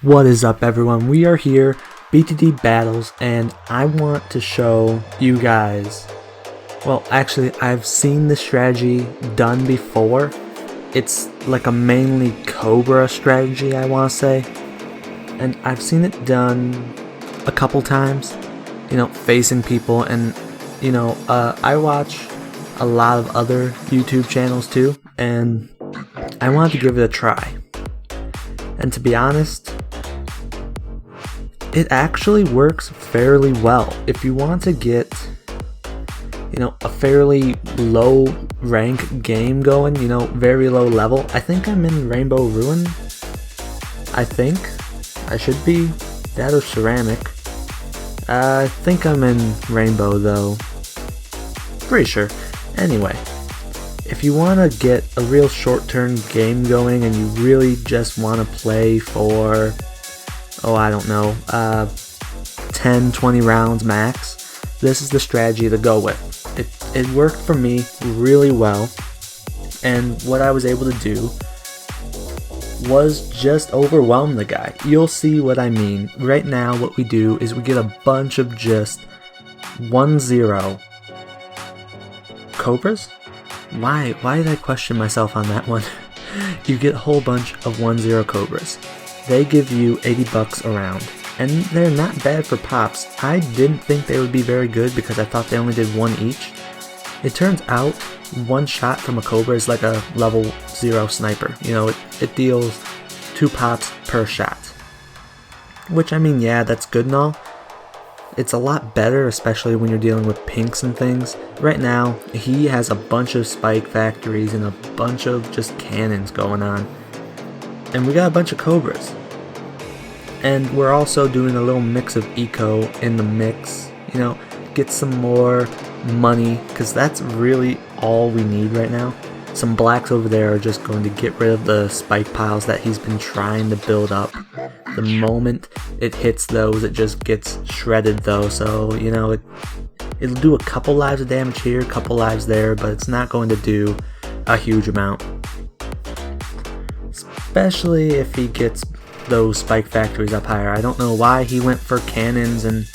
What is up, everyone? We are here, BTD Battles, and I want to show you guys, well, actually, I've seen this strategy done before. It's like a mainly Cobra strategy, I want to say, and I've seen it done a couple times, facing people, and, I watch a lot of other YouTube channels too, and I wanted to give it a try. And to be honest, it actually works fairly well. If you want to get, a fairly low rank game going, very low level. I think I'm in Rainbow Ruin. I think I should be that or Ceramic. I think I'm in Rainbow though. Pretty sure. Anyway, if you want to get a real short-term game going and you really just want to play for, I don't know, 10-20 rounds max, this is the strategy to go with. It worked for me really well, and what I was able to do was just overwhelm the guy. You'll see what I mean. Right now what we do is we get a bunch of just 1-0 Cobras? Why did I question myself on that one? You get a whole bunch of 1-0 Cobras. They give you 80 bucks around, and they're not bad for pops. I didn't think they would be very good because I thought they only did one each. It turns out one shot from a Cobra is like a level 0 sniper. It deals 2 pops per shot. Which, I mean, yeah, that's good and all. It's a lot better, especially when you're dealing with pinks and things. Right now, he has a bunch of spike factories and a bunch of just cannons going on. And we got a bunch of Cobras. And we're also doing a little mix of eco in the mix. Get some more money, because that's really all we need right now. Some blacks over there are just going to get rid of the spike piles that he's been trying to build up. The moment it hits those, it just gets shredded though, so, it'll do a couple lives of damage here, a couple lives there, but it's not going to do a huge amount. Especially if he gets those spike factories up higher. I don't know why he went for cannons and,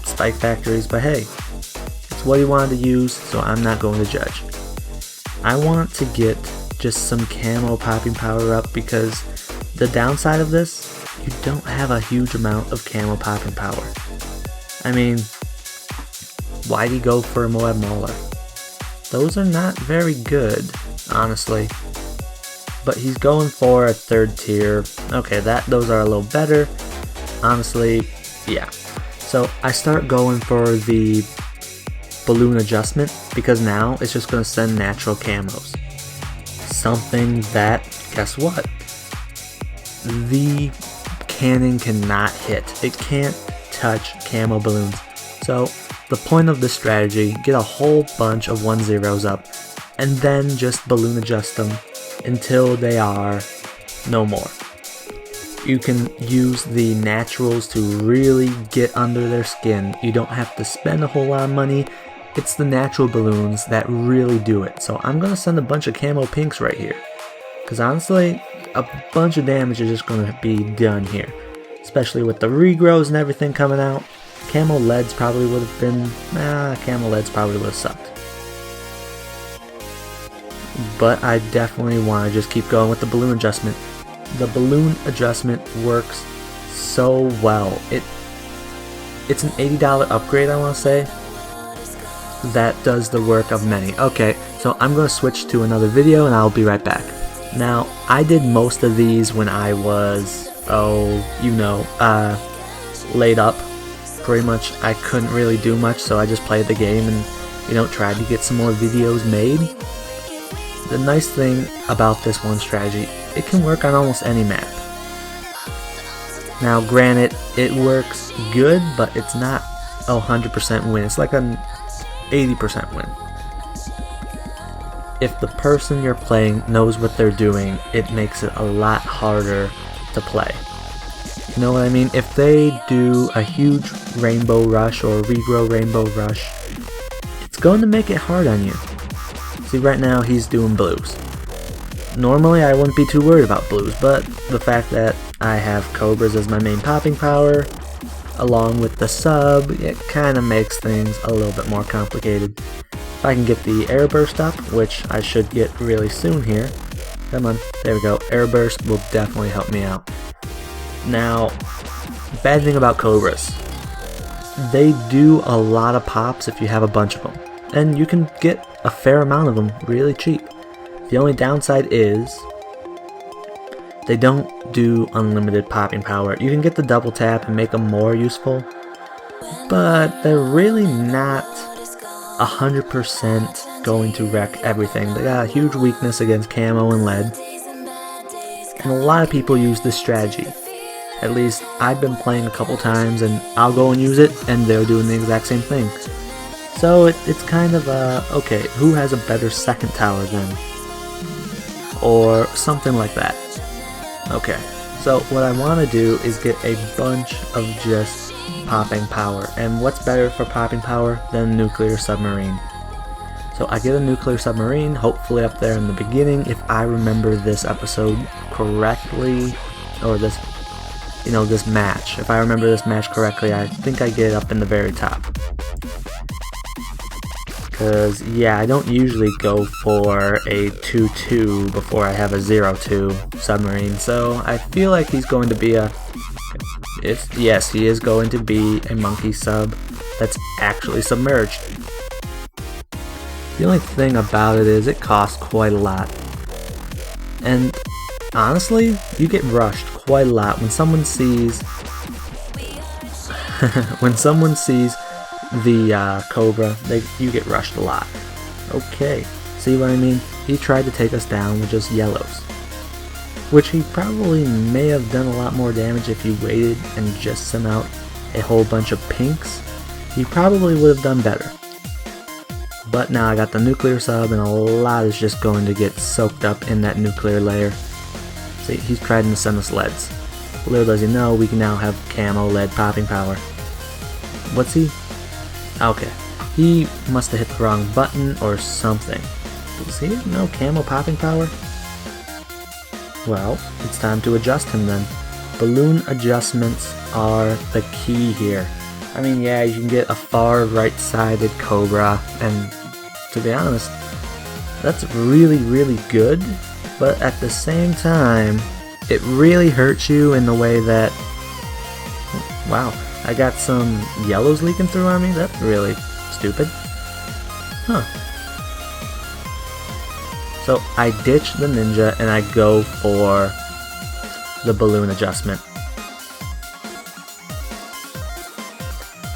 spike factories, but hey, it's what he wanted to use, so I'm not going to judge. I want to get just some camo popping power up, because the downside of this, you don't have a huge amount of camo popping power. I mean, why'd he go for a M.O.A.B Mauler? Those are not very good, honestly. But he's going for a 3rd tier. Okay, those are a little better. Honestly, yeah. So I start going for the balloon adjustment, because now it's just going to send natural camos. Something that, guess what? The cannon cannot hit. It can't touch camo balloons. So the point of this strategy, get a whole bunch of 1-0s up, and then just balloon adjust them until they are no more. You can use the naturals to really get under their skin. You don't have to spend a whole lot of money. It's the natural balloons that really do it. So I'm going to send a bunch of camo pinks right here, because honestly, a bunch of damage is just going to be done here. Especially with the regrows and everything coming out. Camo leads probably would have been, camo leads probably would have sucked. But I definitely want to just keep going with the balloon adjustment. The balloon adjustment works so well. It's an $80 upgrade, I want to say, that does the work of many. Okay, so I'm going to switch to another video and I'll be right back. Now, I did most of these when I was, laid up. Pretty much, I couldn't really do much, so I just played the game and, tried to get some more videos made. The nice thing about this one strategy, it can work on almost any map. Now, granted, it works good, but it's not a 100% win. It's like an 80% win. If the person you're playing knows what they're doing, it makes it a lot harder to play. You know what I mean? If they do a huge rainbow rush or regrow rainbow rush, it's going to make it hard on you. See, right now he's doing blues. Normally I wouldn't be too worried about blues, but the fact that I have Cobras as my main popping power. Along with the sub, it kind of makes things a little bit more complicated. If I can get the air burst up, which I should get really soon here. Come on, there we go. Air burst will definitely help me out. Now, bad thing about Cobras. They do a lot of pops if you have a bunch of them. And you can get a fair amount of them really cheap. The only downside is they don't do unlimited popping power. You can get the double tap and make them more useful, but they're really not 100% going to wreck everything. They got a huge weakness against camo and lead, and a lot of people use this strategy. At least I've been playing a couple times and I'll go and use it and they're doing the exact same thing. So it's kind of okay, who has a better second tower then? Or something like that. Okay, so what I want to do is get a bunch of just popping power. And what's better for popping power than nuclear submarine? So I get a nuclear submarine, hopefully up there in the beginning, if I remember this episode correctly, or this, you know, this match. If I remember this match correctly, I think I get it up in the very top. Because, yeah, I don't usually go for a 2-2 before I have a 0-2 submarine, so I feel like he's going to be yes, he is going to be a monkey sub that's actually submerged. The only thing about it is it costs quite a lot. And, honestly, you get rushed quite a lot when someone sees the Cobra, you get rushed a lot. Okay, see what I mean? He tried to take us down with just yellows, which he probably may have done a lot more damage if he waited and just sent out a whole bunch of pinks. He probably would have done better. But now I got the nuclear sub and a lot is just going to get soaked up in that nuclear layer. See, he's trying to send us leads. Little does he know, we can now have camo lead popping power. What's he? Okay, he must have hit the wrong button or something. Does he have no camo popping power? Well, it's time to adjust him then. Balloon adjustments are the key here. I mean, yeah, you can get a far right-sided Cobra, and to be honest, that's really, really good, but at the same time, it really hurts you in the way that, wow, I got some yellows leaking through on me? That's really stupid. Huh. So I ditch the ninja and I go for the balloon adjustment.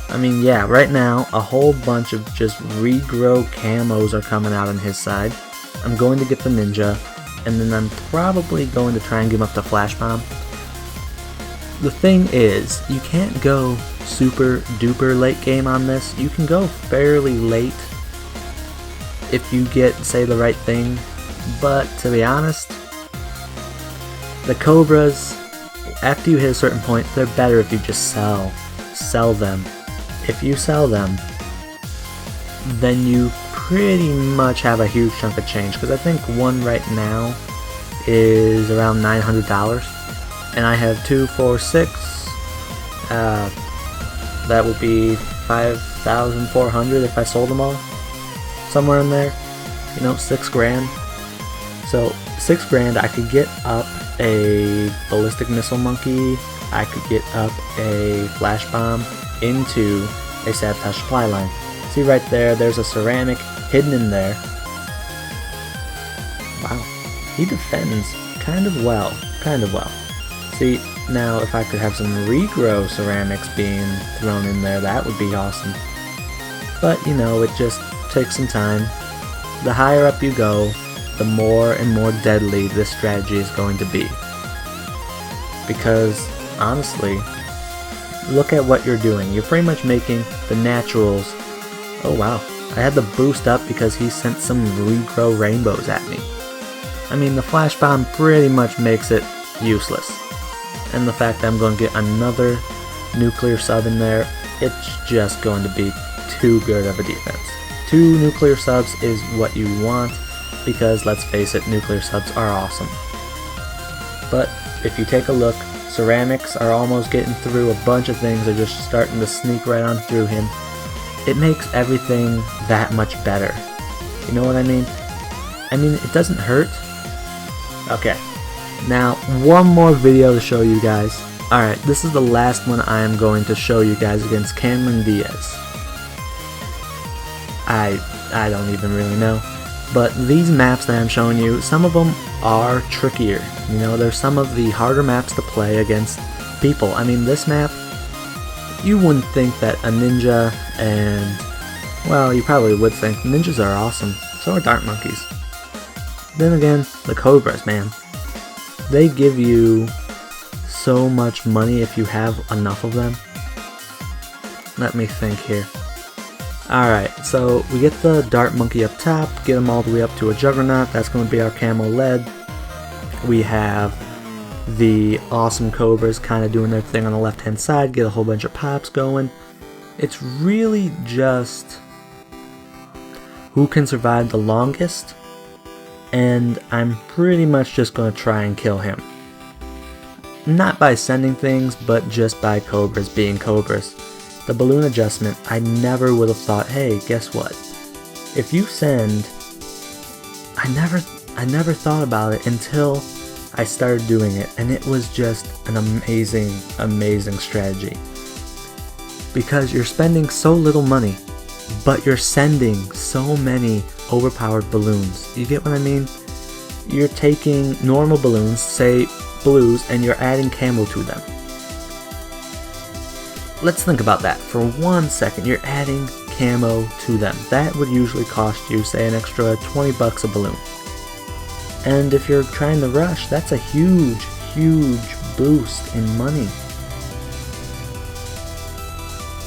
I mean, yeah, right now a whole bunch of just regrow camos are coming out on his side. I'm going to get the ninja, and then I'm probably going to try and give him up the flash bomb. The thing is, you can't go super duper late game on this. You can go fairly late if you get, say, the right thing, but to be honest, the Cobras, after you hit a certain point, they're better if you just sell them. If you sell them, then you pretty much have a huge chunk of change, because I think one right now is around $900. And I have 2, 4, 6. That would be 5,400 if I sold them all. Somewhere in there, you know, 6 grand. So 6 grand, I could get up a ballistic missile monkey. I could get up a flash bomb into a sabotage supply line. See right there, there's a ceramic hidden in there. Wow, he defends kind of well. See, now if I could have some regrow ceramics being thrown in there, that would be awesome. But, you know, it just takes some time. The higher up you go, the more and more deadly this strategy is going to be. Because, honestly, look at what you're doing. You're pretty much making the naturals. Oh wow, I had the boost up because he sent some regrow rainbows at me. I mean, the flash bomb pretty much makes it useless. And the fact that I'm going to get another nuclear sub in there, it's just going to be too good of a defense. 2 nuclear subs is what you want, because let's face it, nuclear subs are awesome. But if you take a look, ceramics are almost getting through, a bunch of things are just starting to sneak right on through him. It makes everything that much better. You know what I mean? I mean, it doesn't hurt. Okay, now one more video to show you guys. Alright, this is the last one I am going to show you guys against Cameron Diaz. I don't even really know. But these maps that I'm showing you, some of them are trickier. You know, there's some of the harder maps to play against people. I mean, this map, you wouldn't think that a ninja and, well, you probably would think ninjas are awesome. So are dart monkeys. Then again, the Cobras, man. They give you so much money if you have enough of them. Let me think here. Alright, so we get the dart monkey up top, get them all the way up to a juggernaut. That's going to be our camo lead. We have the awesome Cobras kind of doing their thing on the left hand side, get a whole bunch of pops going. It's really just who can survive the longest, and I'm pretty much just going to try and kill him. Not by sending things, but just by Cobras being Cobras. The balloon adjustment, I never would have thought, hey, guess what? If you send, I never thought about it until I started doing it, and it was just an amazing, amazing strategy. Because you're spending so little money, but you're sending so many overpowered balloons. You get what I mean? You're taking normal balloons, say blues, and you're adding camo to them. Let's think about that for 1 second. You're adding camo to them. That would usually cost you, say, an extra 20 bucks a balloon. And if you're trying to rush, that's a huge, huge boost in money.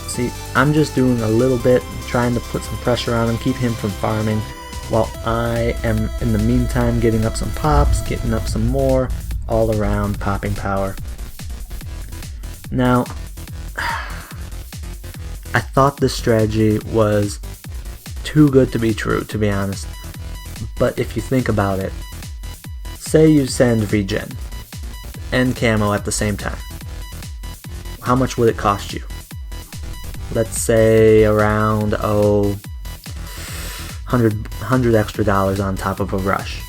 See, I'm just doing a little bit, trying to put some pressure on him, keep him from farming, while I am, in the meantime, getting up some pops, getting up some more, all around popping power. Now, I thought this strategy was too good to be true, to be honest. But if you think about it, say you send regen and camo at the same time. How much would it cost you? Let's say around, 100 extra dollars on top of a rush.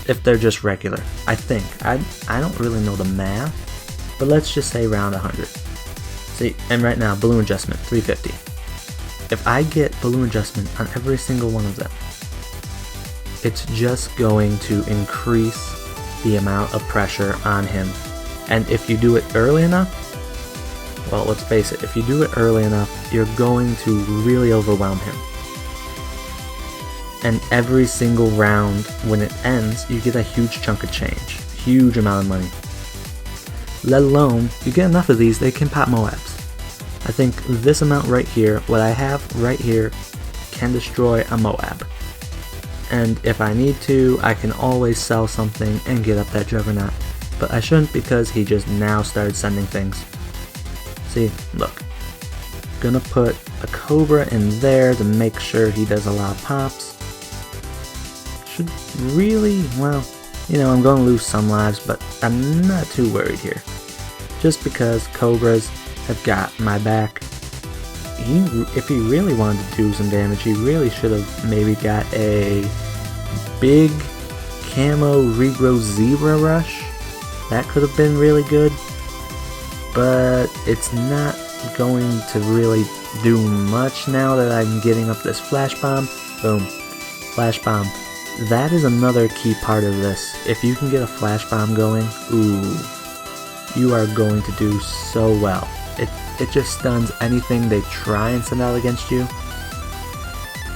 If they're just regular, I think. I don't really know the math, but let's just say around 100. See, and right now, balloon adjustment, 350. If I get balloon adjustment on every single one of them, it's just going to increase the amount of pressure on him. And if you do it early enough, well, let's face it, if you do it early enough, you're going to really overwhelm him. And every single round, when it ends, you get a huge chunk of change. Huge amount of money. Let alone, you get enough of these, they can pop M.O.A.Bs. I think this amount right here, what I have right here, can destroy a M.O.A.B. And if I need to, I can always sell something and get up that juggernaut. But I shouldn't, because he just now started sending things. See, look. Gonna put a Cobra in there to make sure he does a lot of pops. Should really, well, you know, I'm going to lose some lives, but I'm not too worried here. Just because Cobras have got my back. If he really wanted to do some damage, he really should have maybe got a big camo regrow zebra rush. That could have been really good, but it's not going to really do much now that I'm getting up this flash bomb. Boom. Flash bomb. That is another key part of this. If you can get a flash bomb going, ooh, you are going to do so well. It just stuns anything they try and send out against you.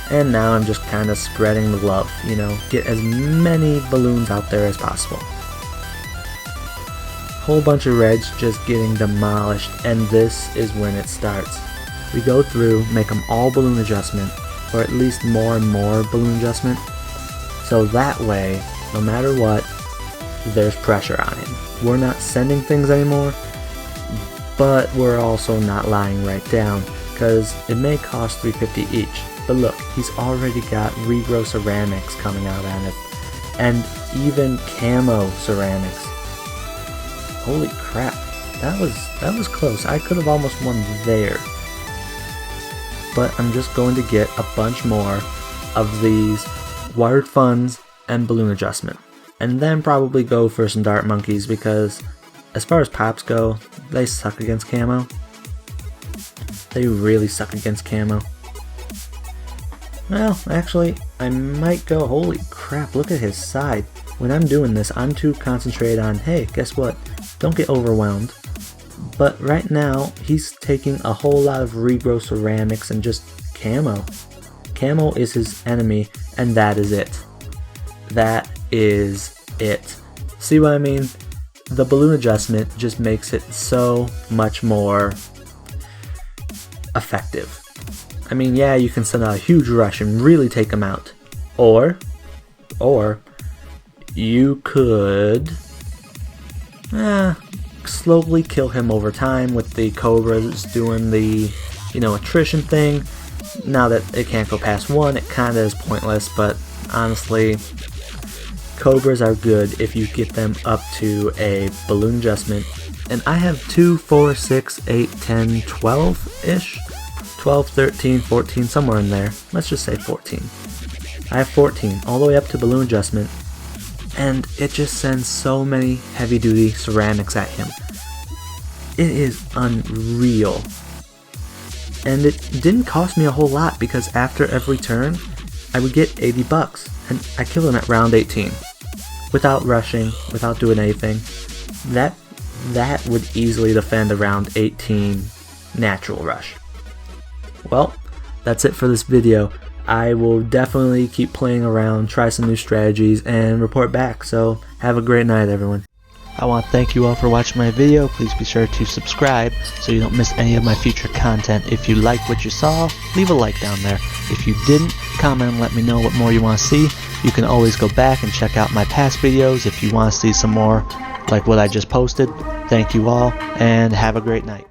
And now I'm just kind of spreading the love, you know, get as many balloons out there as possible. Whole bunch of reds just getting demolished, and this is when it starts. We go through, make them all balloon adjustment, or at least more and more balloon adjustment. So that way, no matter what, there's pressure on him. We're not sending things anymore, but we're also not lying right down, because it may cost $350 each. But look, he's already got regrow ceramics coming out at it, and even camo ceramics. Holy crap. That was close. I could have almost won there. But I'm just going to get a bunch more of these wired funds and balloon adjustment. And then probably go for some dart monkeys, because as far as pops go, they suck against camo. They really suck against camo. Well, actually, I might go, holy crap, look at his side. When I'm doing this, I'm too concentrated on, hey, guess what? Don't get overwhelmed. But right now, he's taking a whole lot of regrow ceramics and just camo. Camo is his enemy, and that is it. That is it. See what I mean? The balloon adjustment just makes it so much more effective. I mean, yeah, you can send out a huge rush and really take him out. Or you could slowly kill him over time with the Cobras doing the, attrition thing. Now that it can't go past 1, it kinda is pointless, but honestly, Cobras are good if you get them up to a balloon adjustment. And I have 2, 4, 6, 8, 10, 12-ish? 12, 13, 14, somewhere in there. Let's just say 14. I have 14, all the way up to balloon adjustment. And it just sends so many heavy-duty ceramics at him. It is unreal. And it didn't cost me a whole lot, because after every turn, I would get 80 bucks. And I killed him at round 18. Without rushing, without doing anything. That would easily defend a round 18 natural rush. Well, that's it for this video. I will definitely keep playing around, try some new strategies, and report back. So have a great night, everyone. I want to thank you all for watching my video. Please be sure to subscribe so you don't miss any of my future content. If you liked what you saw, leave a like down there. If you didn't, comment and let me know what more you want to see. You can always go back and check out my past videos if you want to see some more like what I just posted. Thank you all, and have a great night.